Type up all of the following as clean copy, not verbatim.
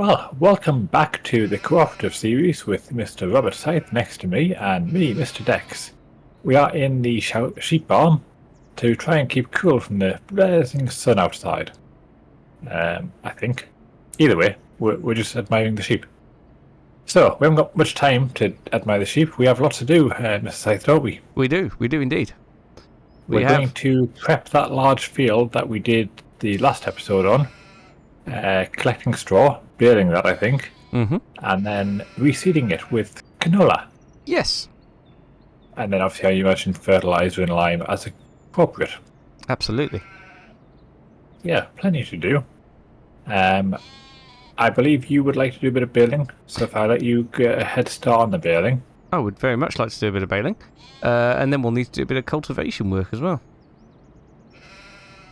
Well, welcome back to the cooperative series with Mr. Robert Scythe next to me and me, Mr. Dex. We are in the sheep farm to try and keep cool from the blazing sun outside. I think. Either way, we're just admiring the sheep. So, we haven't got much time to admire the sheep. We have lots to do, Mr. Scythe, don't we? We do indeed. We're going to prep that large field that we did the last episode on. Collecting straw, baling that, I think, and then reseeding it with canola. Yes. And then obviously you mentioned fertilizer and lime as appropriate. Absolutely. Yeah, plenty to do. I believe you would like to do a bit of baling, so if I let you get a head start on the baling. I would very much like to do a bit of baling, and then we'll need to do a bit of cultivation work as well.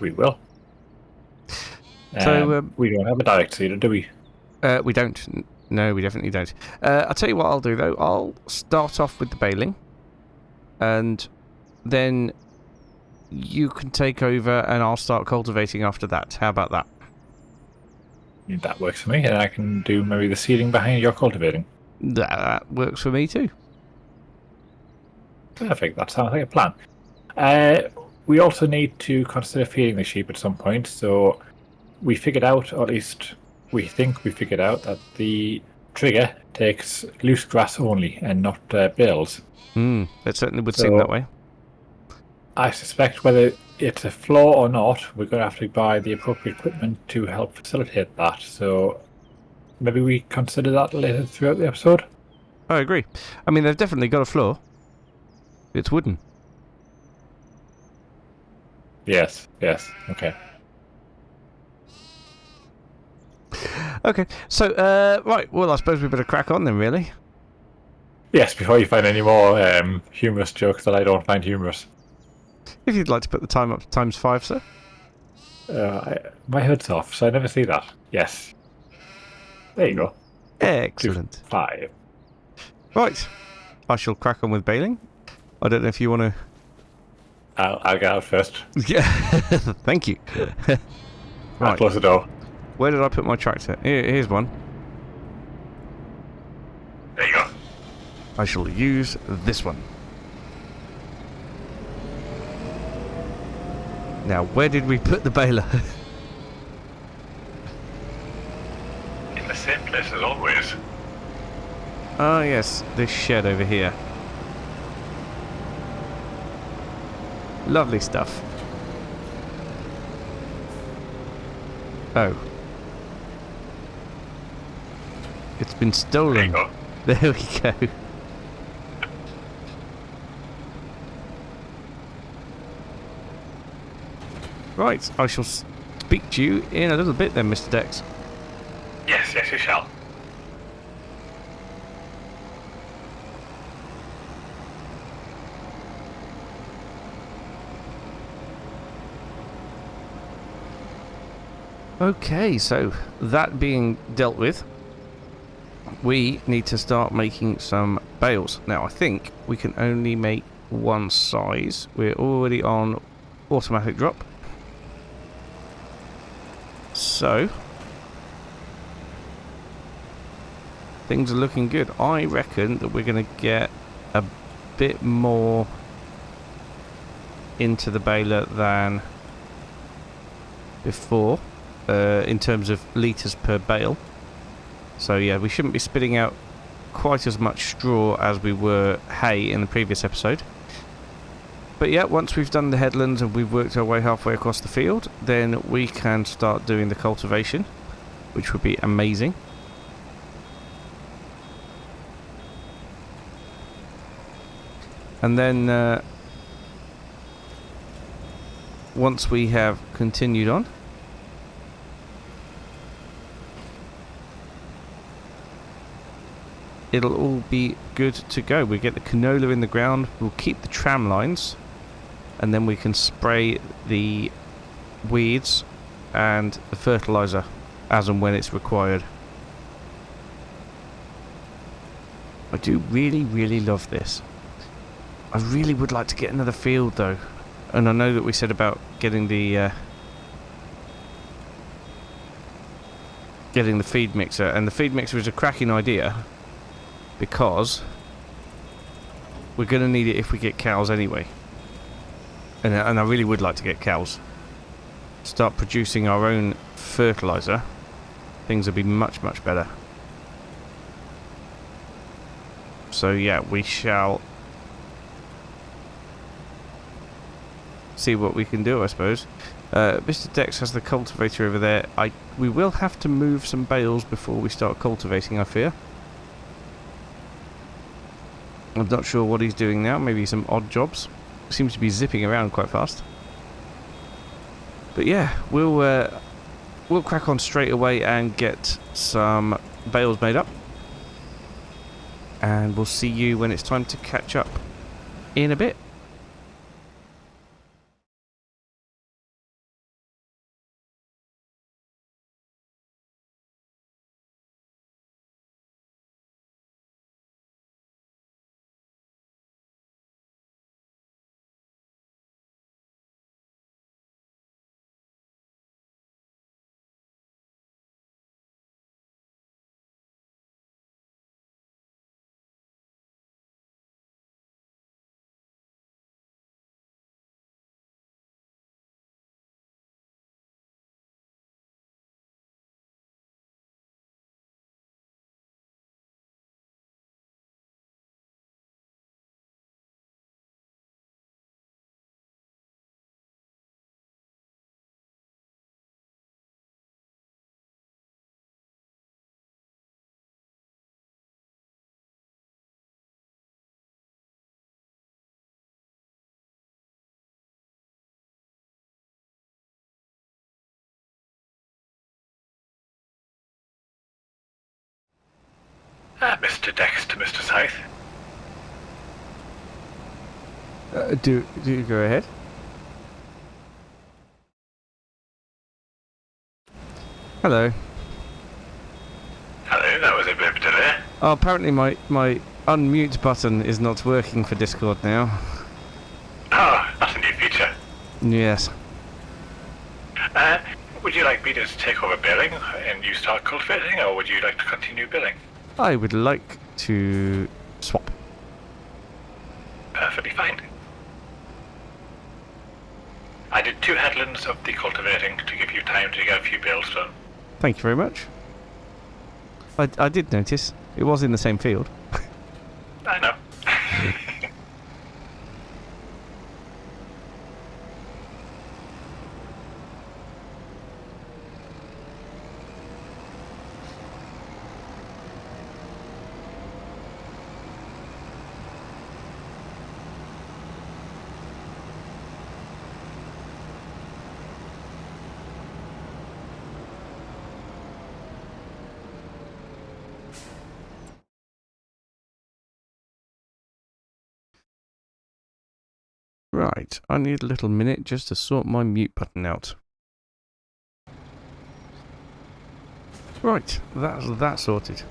We will. So we don't have a direct seeder, do we? We don't. No, we definitely don't. I'll tell you what I'll do though. I'll start off with the baling, and then you can take over, and I'll start cultivating after that. How about that? That works for me, and I can do maybe the seeding behind your cultivating. That works for me too. Perfect. That sounds like a plan. We also need to consider feeding the sheep at some point, so we figured out, or at least we think we figured out, that the trigger takes loose grass only and not bales. It certainly would seem that way. I suspect whether it's a flaw or not, we're going to have to buy the appropriate equipment to help facilitate that. So maybe we consider that later throughout the episode. I agree. I mean, they've definitely got a floor. It's wooden. Yes, okay. Okay, so, right, well, I suppose we better crack on then, really. Yes, before you find any more humorous jokes that I don't find humorous. If you'd like to put the time up to ×5, sir. My hood's off, so I never see that. Yes. There you go. Excellent. 5. Right, I shall crack on with baling. I don't know if you want to... I'll get out first. Yeah, thank you. Right. I'll close the door. Where did I put my tractor? Here's one. There you go. I shall use this one. Now, where did we put the baler? In the same place as always. Ah, yes, this shed over here. Lovely stuff. Oh. It's been stolen. There you go. There we go. Right, I shall speak to you in a little bit then, Mr. Dex. Yes, you shall. Okay, so that being dealt with, we need to start making some bales. Now, I think we can only make one size. We're already on automatic drop. So, things are looking good. I reckon that we're going to get a bit more into the baler than before. In terms of litres per bale. So yeah, we shouldn't be spitting out quite as much straw as we were hay in the previous episode. But yeah, once we've done the headlands and we've worked our way halfway across the field, then we can start doing the cultivation, which would be amazing. And then once we have continued on, it'll all be good to go. We get the canola in the ground, we'll keep the tram lines, and then we can spray the weeds and the fertilizer as and when it's required. I do really love this. I really would like to get another field though, and I know that we said about getting the getting the feed mixer, and the feed mixer is a cracking idea because we're going to need it if we get cows anyway. And I really would like to get cows. Start producing our own fertilizer. Things would be much, much better. So yeah, we shall see what we can do, I suppose. Mr. Dex has the cultivator over there. We will have to move some bales before we start cultivating, I fear. I'm not sure what he's doing now. Maybe some odd jobs. Seems to be zipping around quite fast. But yeah, we'll crack on straight away and get some bales made up. And we'll see you when it's time to catch up in a bit. Mr. Dex to Mr. Scythe. Do you go ahead? Hello. Hello, that was a bit of a delay. Oh, apparently my unmute button is not working for Discord now. Oh, that's a new feature. Yes. Would you like me to take over billing and you start cultivating, or would you like to continue billing? I would like to swap. Perfectly fine. I did 2 headlands of the cultivating to give you time to get a few bills done. Thank you very much. I did notice. It was in the same field. I know. Right, I need a little minute just to sort my mute button out. Right, that's that sorted.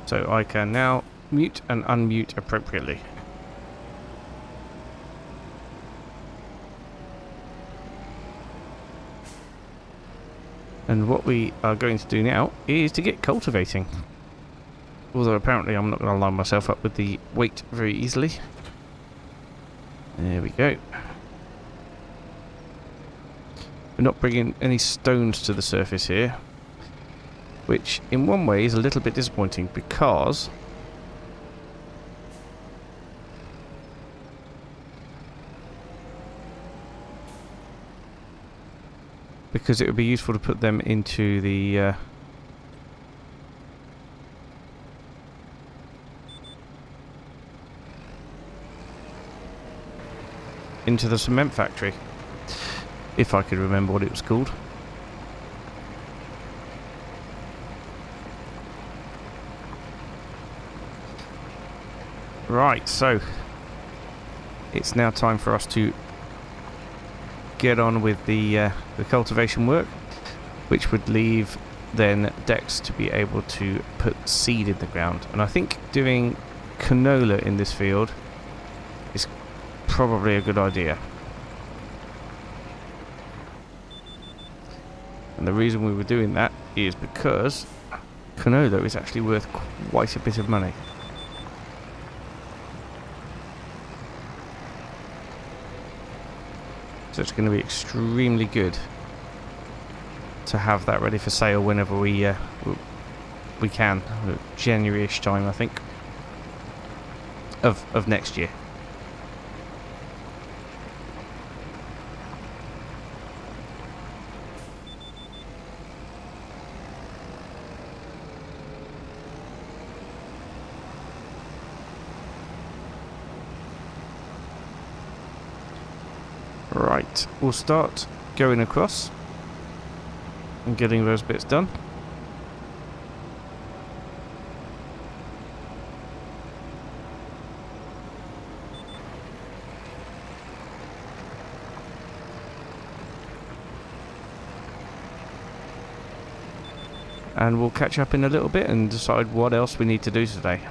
So I can now mute and unmute appropriately. And what we are going to do now is to get cultivating. Although apparently I'm not going to line myself up with the weight very easily. There we go. We're not bringing any stones to the surface here, which in one way is a little bit disappointing because it would be useful to put them into the cement factory, if I could remember what it was called. Right, so it's now time for us to get on with the cultivation work, which would leave then Dex to be able to put seed in the ground. And I think doing canola in this field is probably a good idea. And the reason we were doing that is because canola is actually worth quite a bit of money. So it's going to be extremely good to have that ready for sale whenever we can. January-ish time, I think, of next year. Right, we'll start going across and getting those bits done. And we'll catch up in a little bit and decide what else we need to do today.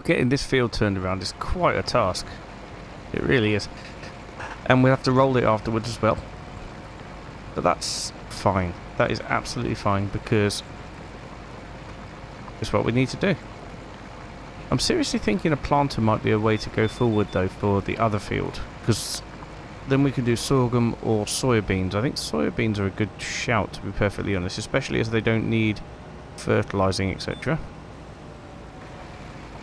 Getting this field turned around is quite a task. It really is. And we'll have to roll it afterwards as well. But that's fine. That is absolutely fine because it's what we need to do. I'm seriously thinking a planter might be a way to go forward though for the other field, because then we can do sorghum or soybeans. I think soybeans are a good shout, to be perfectly honest, especially as they don't need fertilising, etc.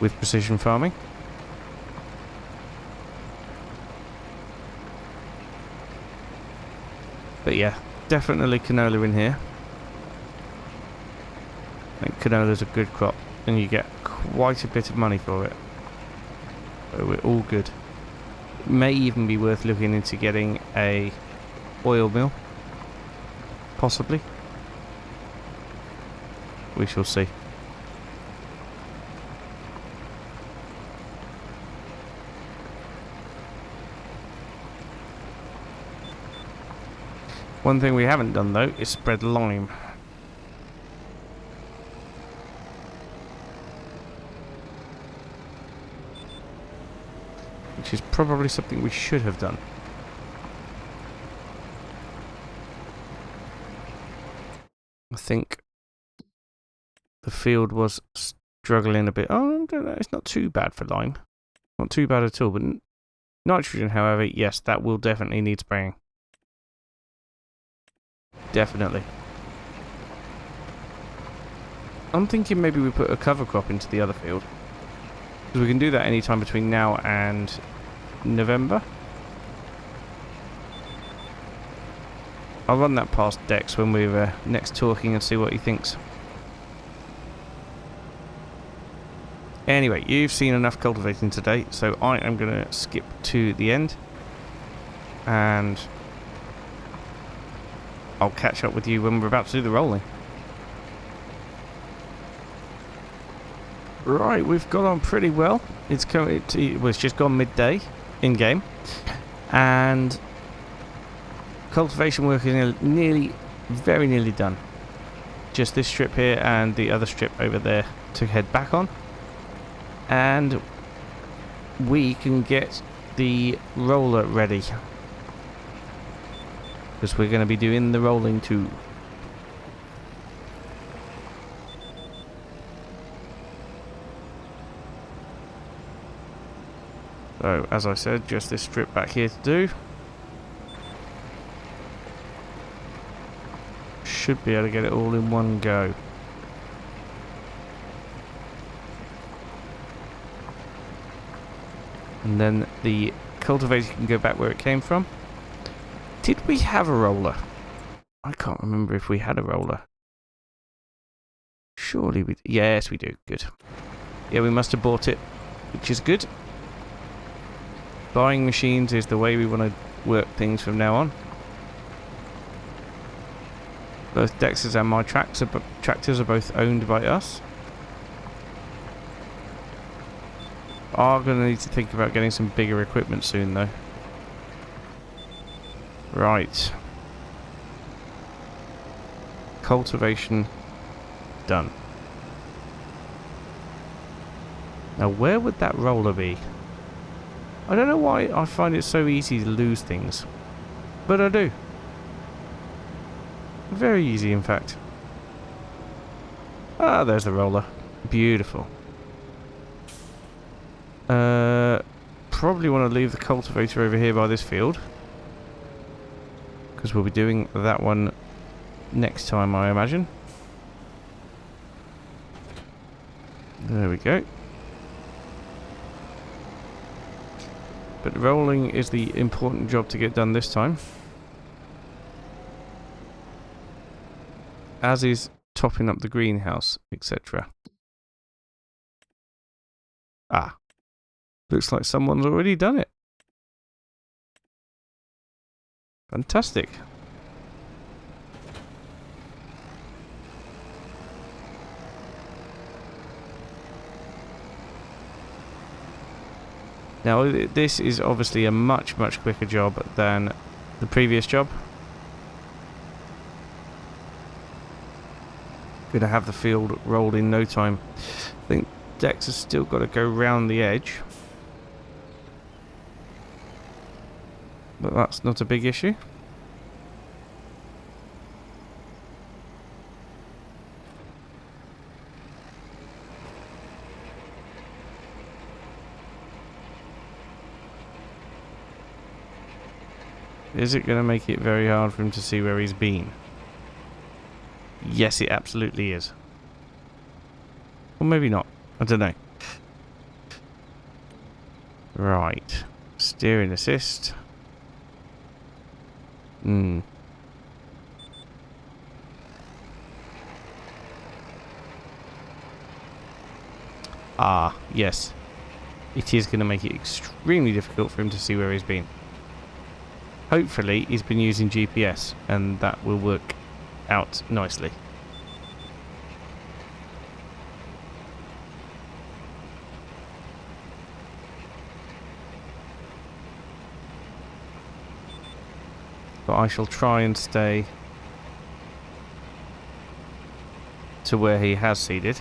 with precision farming. But yeah, definitely canola in here. I think canola's a good crop and you get quite a bit of money for it. So we're all good. It may even be worth looking into getting a oil mill. Possibly. We shall see. One thing we haven't done though is spread lime. Which is probably something we should have done. I think the field was struggling a bit. Oh, I don't know, it's not too bad for lime. Not too bad at all, but nitrogen, however, yes, that will definitely need spraying. Definitely. I'm thinking maybe we put a cover crop into the other field. Because we can do that anytime between now and November. I'll run that past Dex when we're next talking and see what he thinks. Anyway, you've seen enough cultivating today, so I am going to skip to the end. And I'll catch up with you when we're about to do the rolling. Right, we've got on pretty well. It's just gone midday in game, and cultivation work is very nearly done. Just this strip here and the other strip over there to head back on. and we can get the roller ready, because we're going to be doing the rolling too. So, as I said, just this strip back here to do. Should be able to get it all in one go. And then the cultivator can go back where it came from. Did we have a roller? I can't remember if we had a roller. Surely we... Yes, we do. Good. Yeah, we must have bought it, which is good. Buying machines is the way we want to work things from now on. Both Dex's and my tractors are both owned by us. Are going to need to think about getting some bigger equipment soon, though. Right. Cultivation done. Now, where would that roller be? I don't know why I find it so easy to lose things, but I do. Very easy, in fact. Ah, there's the roller. Beautiful. Probably want to leave the cultivator over here by this field, because we'll be doing that one next time, I imagine. There we go. But rolling is the important job to get done this time. As is topping up the greenhouse, etc. Ah. Looks like someone's already done it. Fantastic. Now, this is obviously a much, much quicker job than the previous job. Gonna have the field rolled in no time. I think Dex has still got to go round the edge. But that's not a big issue. Is it going to make it very hard for him to see where he's been? Yes, it absolutely is. Or maybe not. I don't know. Right. Steering assist. Ah, yes. It is going to make it extremely difficult for him to see where he's been. Hopefully, he's been using GPS, and that will work out nicely. But I shall try and stay to where he has seeded.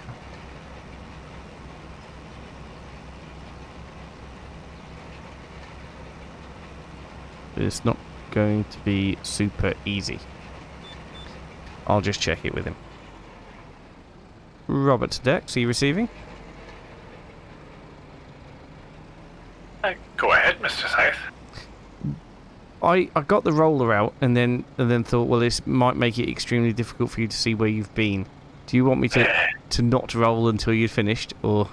But it's not going to be super easy. I'll just check it with him. Robert Dex, are you receiving? Go ahead, Mr. Scythe. I got the roller out and then thought, well, this might make it extremely difficult for you to see where you've been. Do you want me to not roll until you've finished, or?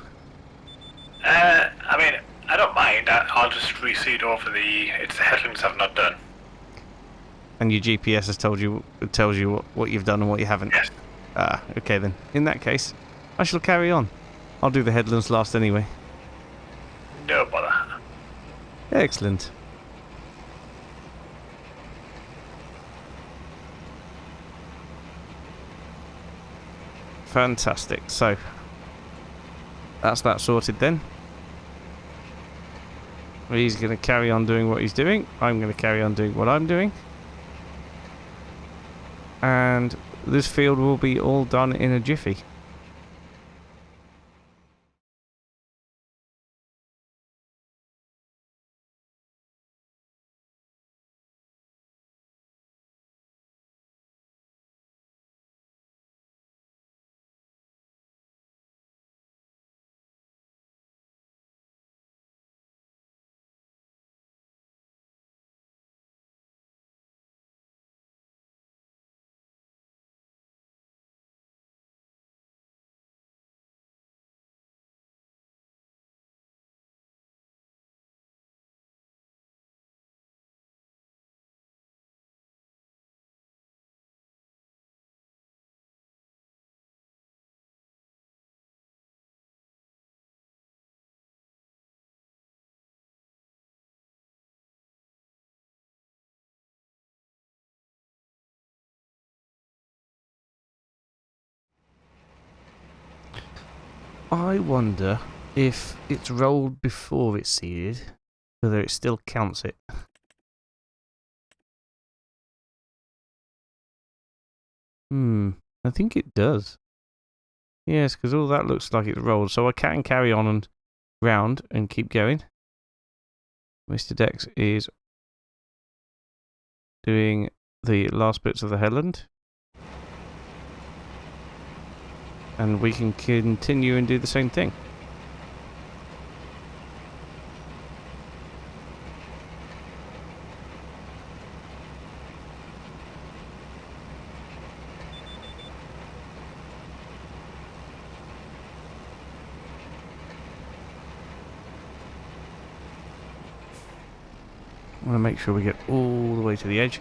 I mean, I don't mind. I'll just reseed over it's the headlands I've not done. And your GPS has tells you what you've done and what you haven't. Yes. Ah, okay then. In that case, I shall carry on. I'll do the headlands last anyway. No bother. Excellent. Fantastic. So, that's that sorted then. He's going to carry on doing what he's doing. I'm going to carry on doing what I'm doing. And this field will be all done in a jiffy. I wonder if it's rolled before it's seeded, whether it still counts it. I think it does. Yes, because all that looks like it's rolled, so I can carry on and round and keep going. Mr. Dex is doing the last bits of the headland. And we can continue and do the same thing. I want to make sure we get all the way to the edge.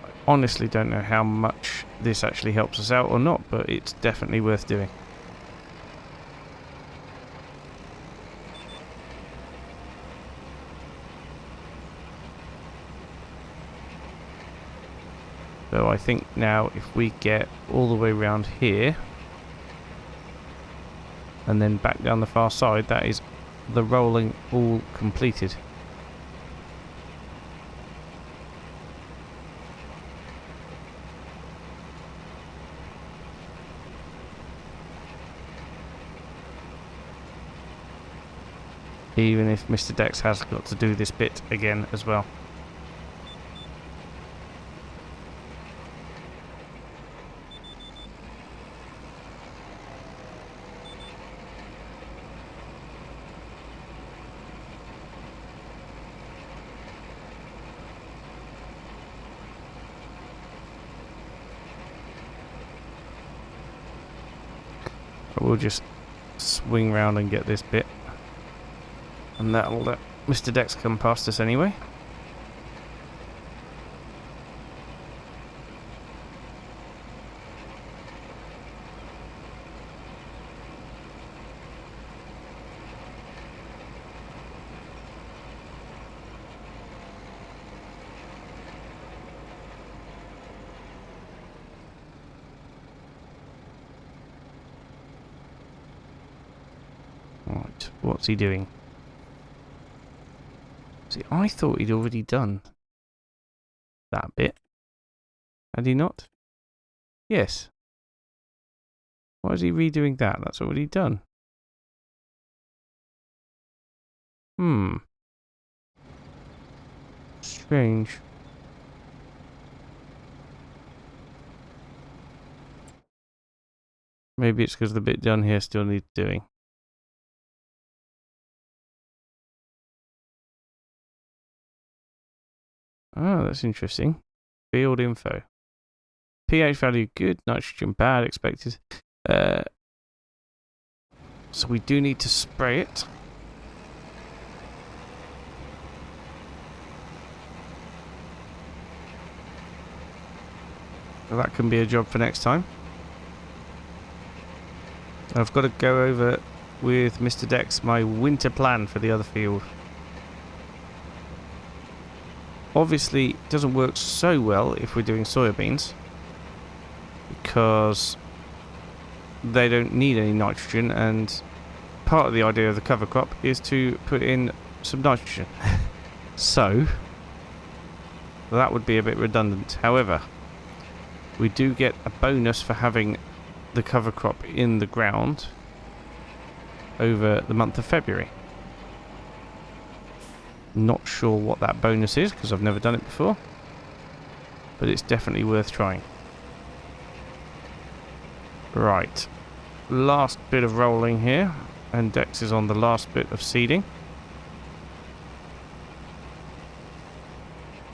I honestly don't know how much this actually helps us out or not, but it's definitely worth doing. So I think now if we get all the way around here and then back down the far side, that is the rolling all completed. Even if Mr. Dex has got to do this bit again as well. But we'll just swing round and get this bit. And that'll let Mr. Dex come past us anyway. Right, what's he doing? See, I thought he'd already done that bit. Had he not? Yes. Why is he redoing that? That's already done. Strange. Maybe it's because the bit done here still needs doing. Oh, that's interesting. Field info. pH value good, nitrogen bad, expected. So we do need to spray it. So that can be a job for next time. I've got to go over with Mr. Dex my winter plan for the other field. Obviously, it doesn't work so well if we're doing soybeans, because they don't need any nitrogen, and part of the idea of the cover crop is to put in some nitrogen. So that would be a bit redundant. However, we do get a bonus for having the cover crop in the ground over the month of February. Not sure what that bonus is because I've never done it before, but it's definitely worth trying. Right, last bit of rolling here, and Dex is on the last bit of seeding,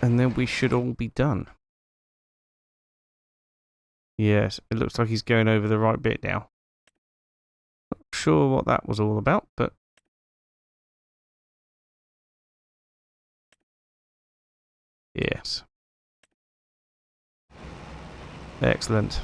and then we should all be done. Yes, it looks like he's going over the right bit now. Not sure what that was all about, but yes. Excellent.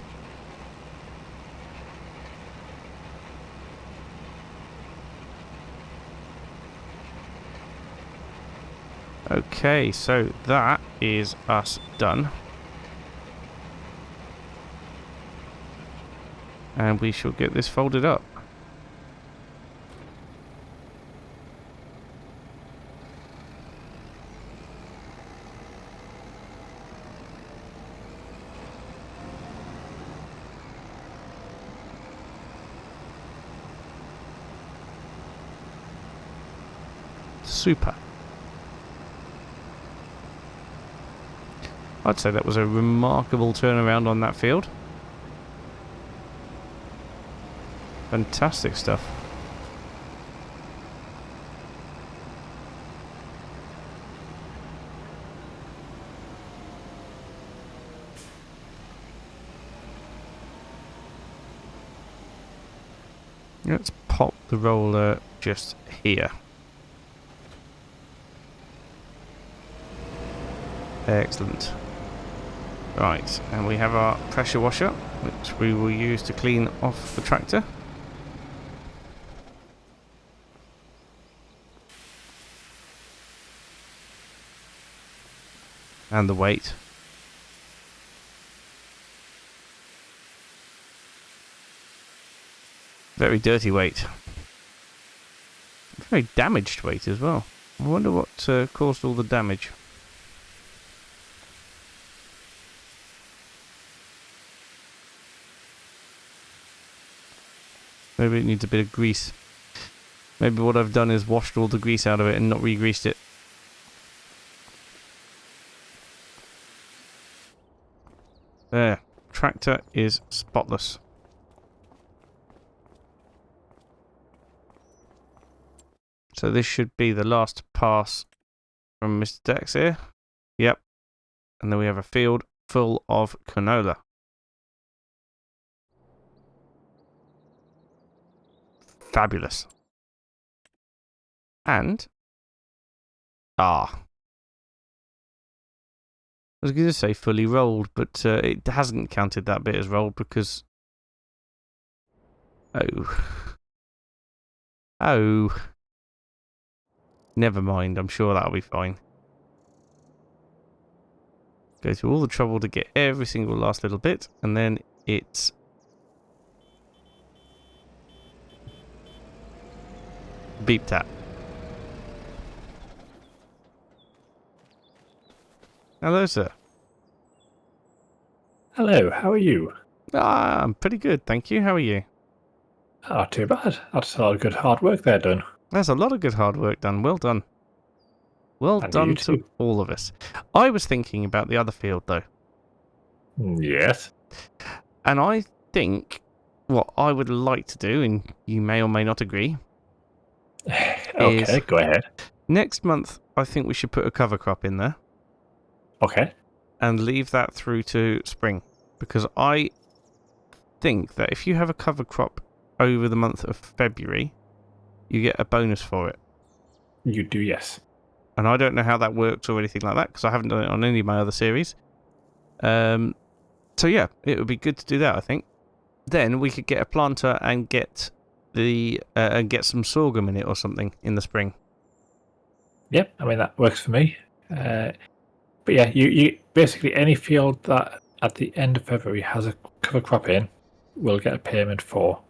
Okay, so that is us done. And we shall get this folded up. Super. I'd say that was a remarkable turnaround on that field. Fantastic stuff. Let's pop the roller just here. Excellent. Right, and we have our pressure washer, which we will use to clean off the tractor. And the weight. Very dirty weight. Very damaged weight as well. I wonder what caused all the damage. Maybe it needs a bit of grease. Maybe what I've done is washed all the grease out of it and not re-greased it. There. Tractor is spotless. So this should be the last pass from Mr. Dex here. Yep. And then we have a field full of canola. Fabulous. And... I was going to say fully rolled, but it hasn't counted that bit as rolled because... Oh. Never mind, I'm sure that'll be fine. Go through all the trouble to get every single last little bit, and then it's... beep tap. Hello, sir. Hello, how are you? I'm pretty good, thank you. How are you? Not too bad. That's a lot of good hard work there done. There's a lot of good hard work done. Well done. Well And done you to too. all of us. I was thinking about the other field, though. Yes. And I think what I would like to do, and you may or may not agree, Okay, go ahead. next month I think we should put a cover crop in there Okay. and leave that through to spring. Because I think that if you have a cover crop over the month of February, you get a bonus for it. You do, yes. And I don't know how that works or anything like that because I haven't done it on any of my other series. So yeah, it would be good to do that, I think. Then we could get a planter and get some sorghum in it or something in the spring. Yep, I mean that works for me. But yeah, you basically any field that at the end of February has a cover crop in will get a payment for.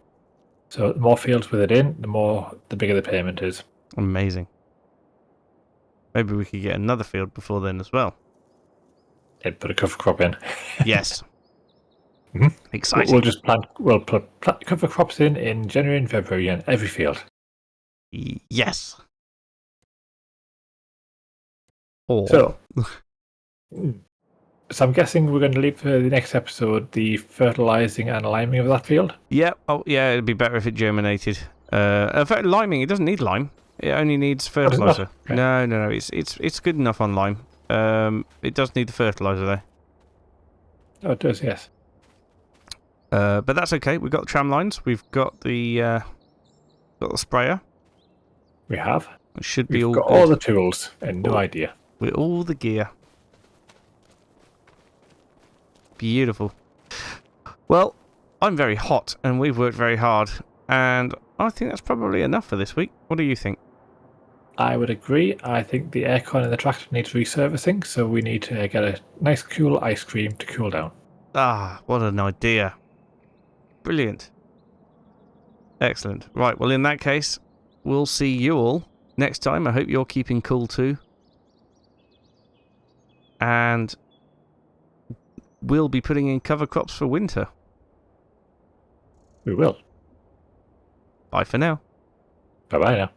So the more fields with it in, the bigger the payment is. Amazing. Maybe we could get another field before then as well. And put a cover crop in. Yes. Mhm. Exciting. We'll put cover crops in January and February in every field. Yes. Or So I'm guessing we're going to leave for the next episode the fertilizing and liming of that field. yeah, oh yeah, it'd be better if it germinated. In fact, liming, it doesn't need lime. It only needs fertilizer. Okay. No, it's good enough on lime. It does need the fertilizer though. Oh, it does, yes. But that's okay. We've got the tram lines. We've got the sprayer. We have. It should be We've all got good. all the tools and no idea. With all the gear. Beautiful. Well, I'm very hot and we've worked very hard. And I think that's probably enough for this week. What do you think? I would agree. I think the aircon in the tractor needs reservicing, so we need to get a nice cool ice cream to cool down. Ah, what an idea. Brilliant. Excellent. Right, well, in that case, we'll see you all next time. I hope you're keeping cool too. And we'll be putting in cover crops for winter. We will. Bye for now. Bye-bye now.